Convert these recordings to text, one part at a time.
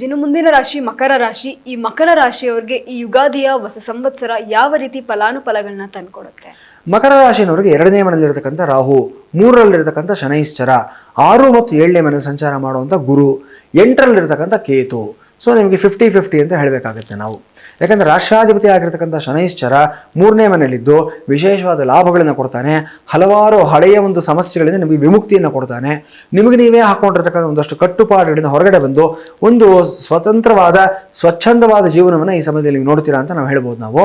ಗುರುಜಿ, ಮುಂದಿನ ರಾಶಿ ಮಕರ ರಾಶಿ. ಈ ಮಕರ ರಾಶಿಯವರಿಗೆ ಈ ಯುಗಾದಿಯ ಹೊಸ ಸಂವತ್ಸರ ಯಾವ ರೀತಿ ಫಲಾನುಫಲಗಳನ್ನ ತಂದ್ಕೊಡುತ್ತೆ? ಮಕರ ರಾಶಿನವರಿಗೆ 2ನೇ ಮನೆಯಲ್ಲಿರತಕ್ಕಂಥ ರಾಹು, 3ರಲ್ಲಿರತಕ್ಕಂಥ ಶನೈಶ್ಚರ, 6 ಮತ್ತು 7ನೇ ಮನೆ ಸಂಚಾರ ಮಾಡುವಂಥ ಗುರು, 8ರಲ್ಲಿರತಕ್ಕಂಥ ಕೇತು. ಸೊ ನಿಮಗೆ 50-50 ಅಂತ ಹೇಳಬೇಕಾಗುತ್ತೆ ನಾವು. ಯಾಕಂದರೆ ರಾಷ್ಟ್ರಾಧಿಪತಿ ಆಗಿರ್ತಕ್ಕಂಥ ಶನೈಶ್ಚರ 3ನೇ ಮನೆಯಲ್ಲಿದ್ದು ವಿಶೇಷವಾದ ಲಾಭಗಳನ್ನು ಕೊಡ್ತಾನೆ. ಹಲವಾರು ಹಳೆಯ ಒಂದು ಸಮಸ್ಯೆಗಳಿಂದ ನಿಮಗೆ ವಿಮುಕ್ತಿಯನ್ನು ಕೊಡ್ತಾನೆ. ನಿಮಗೆ ನೀವೇ ಹಾಕೊಂಡಿರ್ತಕ್ಕಂಥ ಒಂದಷ್ಟು ಕಟ್ಟುಪಾಡುಗಳಿಂದ ಹೊರಗಡೆ ಬಂದು ಒಂದು ಸ್ವತಂತ್ರವಾದ ಸ್ವಚ್ಛಂದವಾದ ಜೀವನವನ್ನು ಈ ಸಮಯದಲ್ಲಿ ನೀವು ನೋಡ್ತೀರಾ ಅಂತ ನಾವು ಹೇಳ್ಬೋದು ನಾವು.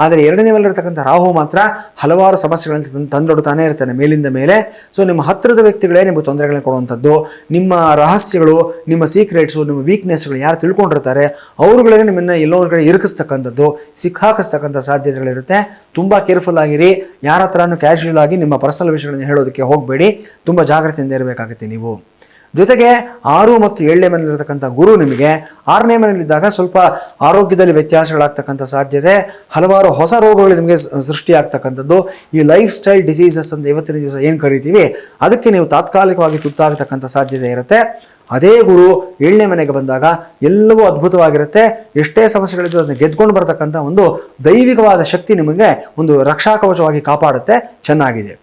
ಆದರೆ 2ನೇ ಮನೆಯಲ್ಲಿರ್ತಕ್ಕಂಥ ರಾಹು ಮಾತ್ರ ಹಲವಾರು ಸಮಸ್ಯೆಗಳನ್ನು ತಂದೊಡ್ತಾನೆ ಇರ್ತಾನೆ ಮೇಲಿಂದ ಮೇಲೆ. ಸೊ ನಿಮ್ಮ ಹತ್ತಿರದ ವ್ಯಕ್ತಿಗಳೇ ನಿಮಗೆ ತೊಂದರೆಗಳನ್ನು ಕೊಡುವಂಥದ್ದು, ನಿಮ್ಮ ರಹಸ್ಯಗಳು, ನಿಮ್ಮ ಸೀಕ್ರೆಟ್ಸು, ನಿಮ್ಮ ವೀಕ್ನೆಸ್ಗಳು ಯಾರು ತಿಳ್ಕೊಂಡಿರ್ತಾರೆ ಅವರುಗಳಿಗೆ ನಿಮ್ಮನ್ನು ಎಲ್ಲೋ ಒಂದು ಕಡೆ ಇರಿಕಿಸ್ತಕ್ಕಂಥದ್ದು, ಸಿಕ್ಕಾಕಿಸ್ತಕ್ಕಂಥ ಸಾಧ್ಯತೆಗಳಿರುತ್ತೆ. ತುಂಬ ಕೇರ್ಫುಲ್ ಆಗಿರಿ. ಯಾರ ಹತ್ರನೂ ಕ್ಯಾಶುಯಲ್ ಆಗಿ ನಿಮ್ಮ ಪರ್ಸನಲ್ ವಿಷಯಗಳನ್ನು ಹೇಳೋದಕ್ಕೆ ಹೋಗಬೇಡಿ. ತುಂಬ ಜಾಗ್ರತೆಯಿಂದ ಇರಬೇಕಾಗುತ್ತೆ ನೀವು. ಜೊತೆಗೆ 6 ಮತ್ತು 7ನೇ ಮನೆಯಲ್ಲಿರ್ತಕ್ಕಂಥ ಗುರು ನಿಮಗೆ 6ನೇ ಮನೆಯಲ್ಲಿದ್ದಾಗ ಸ್ವಲ್ಪ ಆರೋಗ್ಯದಲ್ಲಿ ವ್ಯತ್ಯಾಸಗಳಾಗ್ತಕ್ಕಂಥ ಸಾಧ್ಯತೆ, ಹಲವಾರು ಹೊಸ ರೋಗಗಳು ನಿಮಗೆ ಸೃಷ್ಟಿಯಾಗ್ತಕ್ಕಂಥದ್ದು, ಈ ಲೈಫ್ ಸ್ಟೈಲ್ ಡಿಸೀಸಸ್ ಅಂತ ಇವತ್ತಿನ ದಿವಸ ಏನು ಕರಿತೀವಿ ಅದಕ್ಕೆ ನೀವು ತಾತ್ಕಾಲಿಕವಾಗಿ ತುತ್ತಾಗತಕ್ಕಂಥ ಸಾಧ್ಯತೆ ಇರುತ್ತೆ. ಅದೇ ಗುರು 7ನೇ ಮನೆಗೆ ಬಂದಾಗ ಎಲ್ಲವೂ ಅದ್ಭುತವಾಗಿರುತ್ತೆ. ಎಷ್ಟೇ ಸಮಸ್ಯೆಗಳಿದ್ದು ಅದನ್ನು ಗೆದ್ಕೊಂಡು ಬರತಕ್ಕಂಥ ಒಂದು ದೈವಿಕವಾದ ಶಕ್ತಿ ನಿಮಗೆ ಒಂದು ರಕ್ಷಾ ಕವಚವಾಗಿ ಕಾಪಾಡುತ್ತೆ. ಚೆನ್ನಾಗಿದೆ.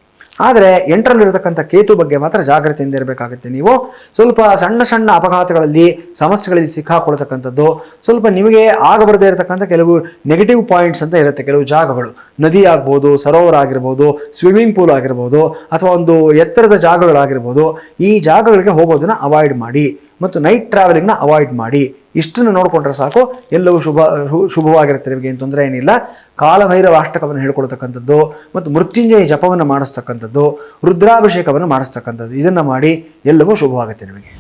ಆದರೆ 8ರಲ್ಲಿರತಕ್ಕಂಥ ಕೇತು ಬಗ್ಗೆ ಮಾತ್ರ ಜಾಗ್ರತೆಯಿಂದ ಇರಬೇಕಾಗುತ್ತೆ ನೀವು. ಸ್ವಲ್ಪ ಸಣ್ಣ ಸಣ್ಣ ಅಪಘಾತಗಳಲ್ಲಿ ಸಮಸ್ಯೆಗಳಲ್ಲಿ ಸಿಕ್ಕಾಕೊಳ್ತಕ್ಕಂಥದ್ದು, ಸ್ವಲ್ಪ ನಿಮಗೆ ಆಗಬರದೇ ಇರತಕ್ಕಂಥ ಕೆಲವು ನೆಗೆಟಿವ್ ಪಾಯಿಂಟ್ಸ್ ಅಂತ ಇರುತ್ತೆ. ಕೆಲವು ಜಾಗಗಳು, ನದಿ ಆಗ್ಬೋದು, ಸರೋವರ ಆಗಿರ್ಬೋದು, ಸ್ವಿಮ್ಮಿಂಗ್ ಪೂಲ್ ಆಗಿರ್ಬೋದು, ಅಥವಾ ಒಂದು ಎತ್ತರದ ಜಾಗಗಳಾಗಿರ್ಬೋದು, ಈ ಜಾಗಗಳಿಗೆ ಹೋಗೋದನ್ನು ಅವಾಯ್ಡ್ ಮಾಡಿ ಮತ್ತು ನೈಟ್ ಟ್ರಾವೆಲಿಂಗ್ನ ಅವಾಯ್ಡ್ ಮಾಡಿ. ಇಷ್ಟನ್ನು ನೋಡಿಕೊಂಡ್ರೆ ಸಾಕು, ಎಲ್ಲವೂ ಶುಭವಾಗಿರುತ್ತೆ. ನಿಮಗೆ ಏನು ತೊಂದರೆ ಏನಿಲ್ಲ. ಕಾಲಭೈರವ ಅಷ್ಟಕವನ್ನು ಹೇಳ್ಕೊಳ್ತಕ್ಕಂಥದ್ದು ಮತ್ತು ಮೃತ್ಯುಂಜಯ ಜಪವನ್ನು ಮಾಡಿಸ್ತಕ್ಕಂಥದ್ದು, ರುದ್ರಾಭಿಷೇಕವನ್ನು ಮಾಡಿಸ್ತಕ್ಕಂಥದ್ದು, ಇದನ್ನು ಮಾಡಿ ಎಲ್ಲವೂ ಶುಭವಾಗುತ್ತೆ ನಿಮಗೆ.